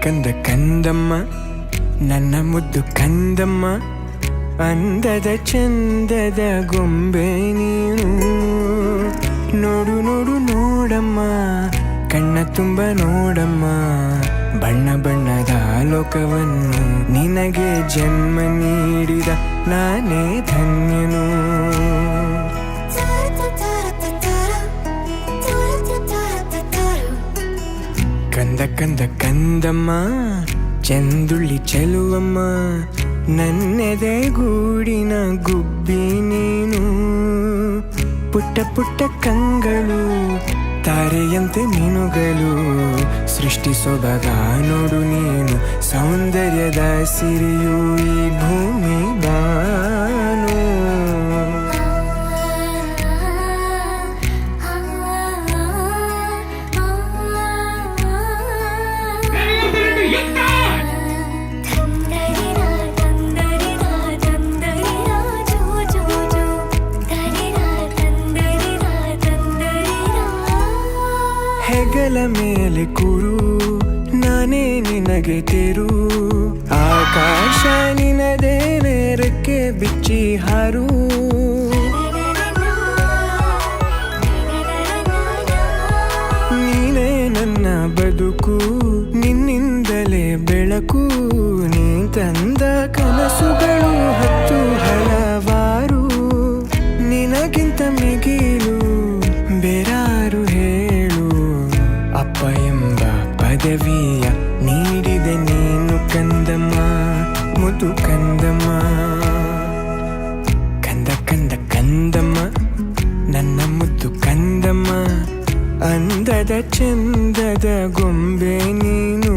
ಕಂದ ಕಂದಮ್ಮ ನನ್ನ ಮುದ್ದು ಕಂದಮ್ಮ ಅಂದದ ಚಂದದ ಗೊಂಬೆ ನೀನು ನೋಡು ನೋಡು ನೋಡಮ್ಮ ಕಣ್ಣ ತುಂಬ ನೋಡಮ್ಮ ಬಣ್ಣ ಬಣ್ಣದ ಲೋಕವನ್ನು ನಿನಗೆ ಜನ್ಮ ನೀಡಿದ ನಾನೇ ಧನ್ಯನು ಕಂದ ಕಂದ ಕಂದಮ್ಮ ಚಂದುಳ್ಳಿ ಚೆಲುವಮ್ಮ ನನ್ನೆದೆ ಗೂಡಿನ ಗುಬ್ಬಿ ನೀನು ಪುಟ್ಟ ಪುಟ್ಟ ಕಂಗಳು ತಾರೆಯಂತೆ ಮೀನುಗಳು ಸೃಷ್ಟಿ ಸೊಬಗ ನೋಡು ನೀನು ಸೌಂದರ್ಯದ ಸಿರಿಯು ಈ ಭೂಮಿ ಬಾನು ಹೆಗಲ ಮೇಲೆ ಕೂರು ನಾನೇ ನಿನಗೆ ತೇರು ಆಕಾಶ ನಿನದೇ ನೇರಕ್ಕೆ ಬಿಚ್ಚಿ ಹಾರು ನೀನೇ ನನ್ನ ಬದುಕು ನಿನ್ನಿಂದಲೇ ಬೆಳಕು ನೀ ತಂದ ಕನಸುಗಳು ಹತ್ತು ಹಲವಾರು ನಿನಗಿಂತ ಮಿಗಿಲು ಬೇರಾರು ಹೇಳು ಅಪ್ಪ ಎಂಬ ಪದವಿಯ ನೀಡಿದೆ ನೀನು ಕಂದಮ್ಮ ಮುದು ಕಂದಮ್ಮ ಕಂದ ಕಂದ ಕಂದಮ್ಮ ನನ್ನ ಮುದ್ದು ಕಂದಮ್ಮ ಅಂದದ ಚಂದದ ಗೊಂಬೆ ನೀನು